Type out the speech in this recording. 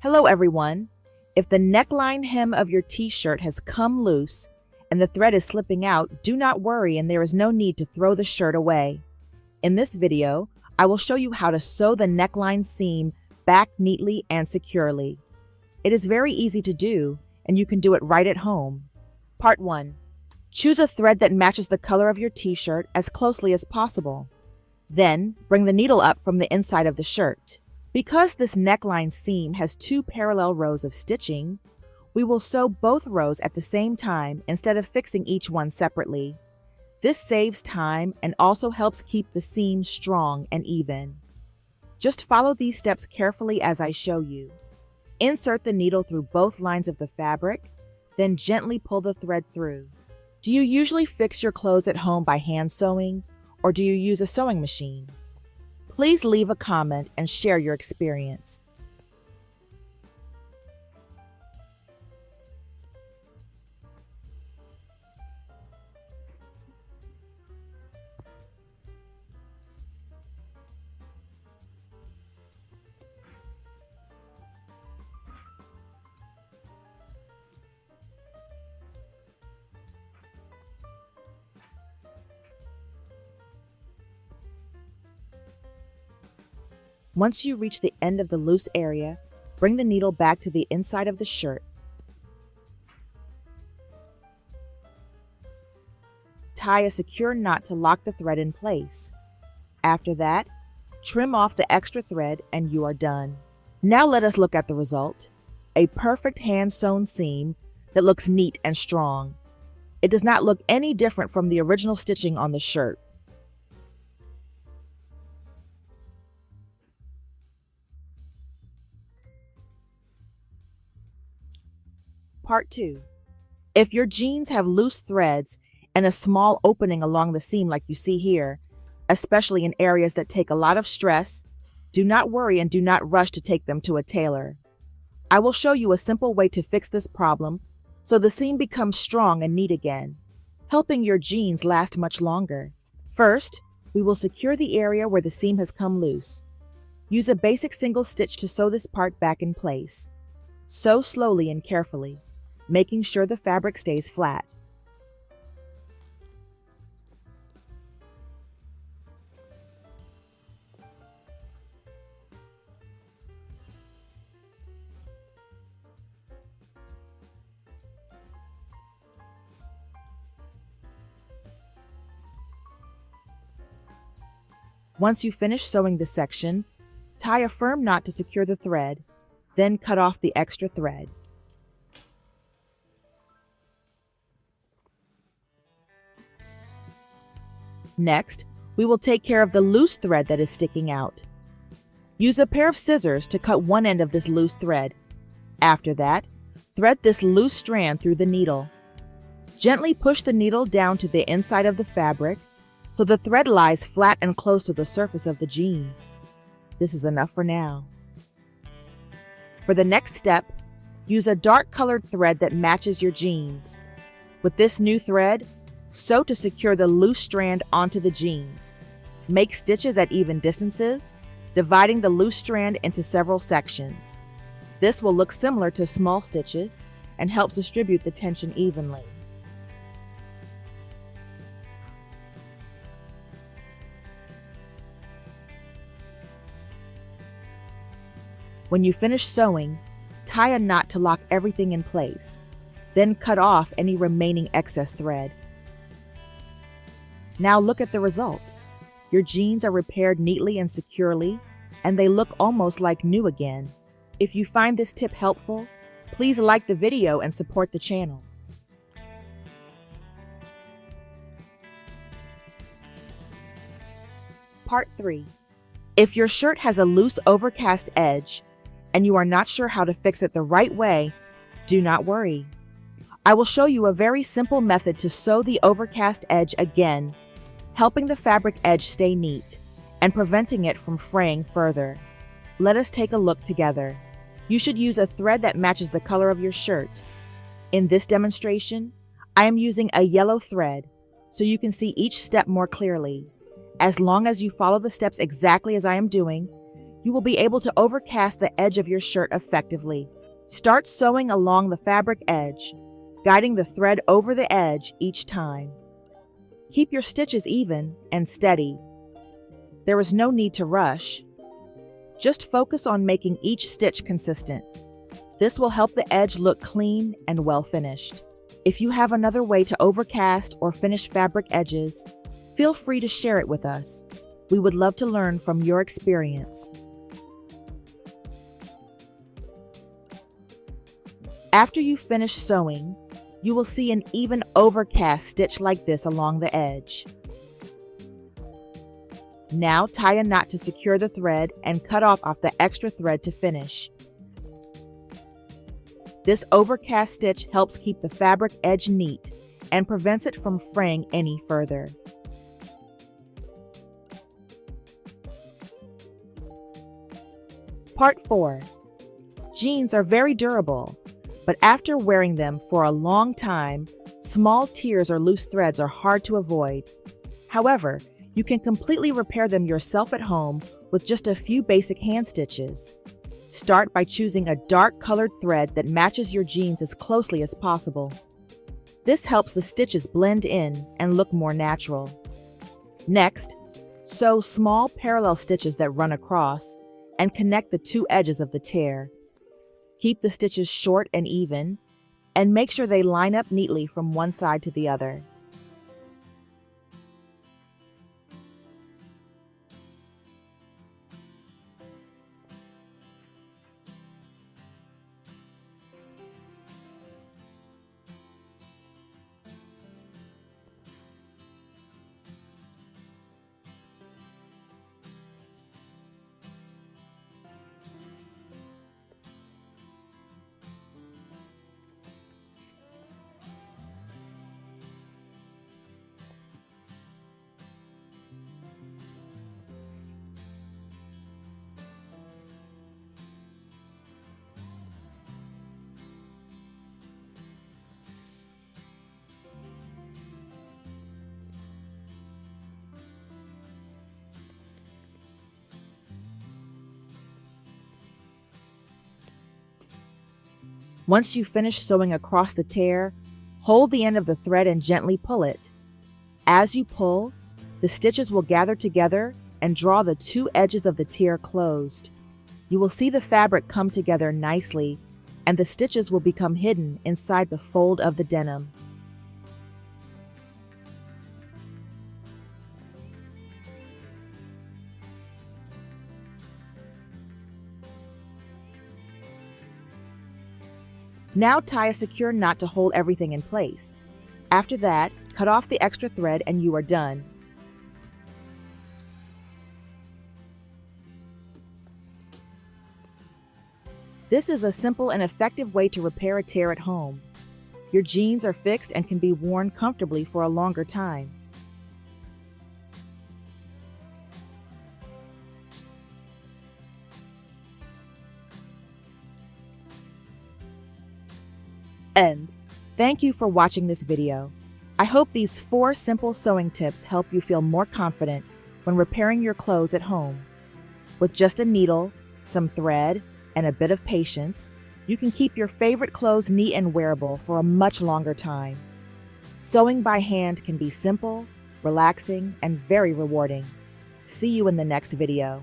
Hello everyone. If the neckline hem of your t-shirt has come loose and the thread is slipping out, do not worry and there is no need to throw the shirt away. In this video, I will show you how to sew the neckline seam back neatly and securely. It is very easy to do and you can do it right at home. Part 1. Choose a thread that matches the color of your t-shirt as closely as possible. Then, bring the needle up from the inside of the shirt. Because this neckline seam has 2 parallel rows of stitching, we will sew both rows at the same time instead of fixing each one separately. This saves time and also helps keep the seam strong and even. Just follow these steps carefully as I show you. Insert the needle through both lines of the fabric, then gently pull the thread through. Do you usually fix your clothes at home by hand sewing, or do you use a sewing machine? Please leave a comment and share your experience. Once you reach the end of the loose area, bring the needle back to the inside of the shirt. Tie a secure knot to lock the thread in place. After that, trim off the extra thread and you are done. Now let us look at the result. A perfect hand-sewn seam that looks neat and strong. It does not look any different from the original stitching on the shirt. Part 2. If your jeans have loose threads and a small opening along the seam like you see here, especially in areas that take a lot of stress, do not worry and do not rush to take them to a tailor. I will show you a simple way to fix this problem so the seam becomes strong and neat again, helping your jeans last much longer. First, we will secure the area where the seam has come loose. Use a basic single stitch to sew this part back in place. Sew slowly and carefully, making sure the fabric stays flat. Once you finish sewing this section, tie a firm knot to secure the thread, then cut off the extra thread. Next, we will take care of the loose thread that is sticking out. Use a pair of scissors to cut one end of this loose thread. After that, thread this loose strand through the needle. Gently push the needle down to the inside of the fabric so the thread lies flat and close to the surface of the jeans. This is enough for now. For the next step, use a dark colored thread that matches your jeans. With this new thread, sew to secure the loose strand onto the jeans. Make stitches at even distances, dividing the loose strand into several sections. This will look similar to small stitches and helps distribute the tension evenly. When you finish sewing, tie a knot to lock everything in place. Then cut off any remaining excess thread. Now look at the result. Your jeans are repaired neatly and securely, and they look almost like new again. If you find this tip helpful, please like the video and support the channel. Part 3. If your shirt has a loose overcast edge, and you are not sure how to fix it the right way, do not worry. I will show you a very simple method to sew the overcast edge again, helping the fabric edge stay neat and preventing it from fraying further. Let us take a look together. You should use a thread that matches the color of your shirt. In this demonstration, I am using a yellow thread so you can see each step more clearly. As long as you follow the steps exactly as I am doing, you will be able to overcast the edge of your shirt effectively. Start sewing along the fabric edge, guiding the thread over the edge each time. Keep your stitches even and steady. There is no need to rush. Just focus on making each stitch consistent. This will help the edge look clean and well finished. If you have another way to overcast or finish fabric edges, feel free to share it with us. We would love to learn from your experience. After you finish sewing, you will see an even overcast stitch like this along the edge. Now tie a knot to secure the thread and cut off the extra thread to finish. This overcast stitch helps keep the fabric edge neat and prevents it from fraying any further. Part 4. Jeans are very durable, but after wearing them for a long time, small tears or loose threads are hard to avoid. However, you can completely repair them yourself at home with just a few basic hand stitches. Start by choosing a dark colored thread that matches your jeans as closely as possible. This helps the stitches blend in and look more natural. Next, sew small parallel stitches that run across and connect the two edges of the tear. Keep the stitches short and even, and make sure they line up neatly from one side to the other. Once you finish sewing across the tear, hold the end of the thread and gently pull it. As you pull, the stitches will gather together and draw the two edges of the tear closed. You will see the fabric come together nicely, and the stitches will become hidden inside the fold of the denim. Now tie a secure knot to hold everything in place. After that, cut off the extra thread and you are done. This is a simple and effective way to repair a tear at home. Your jeans are fixed and can be worn comfortably for a longer time. And thank you for watching this video. I hope these 4 simple sewing tips help you feel more confident when repairing your clothes at home. With just a needle, some thread, and a bit of patience, you can keep your favorite clothes neat and wearable for a much longer time. Sewing by hand can be simple, relaxing, and very rewarding. See you in the next video.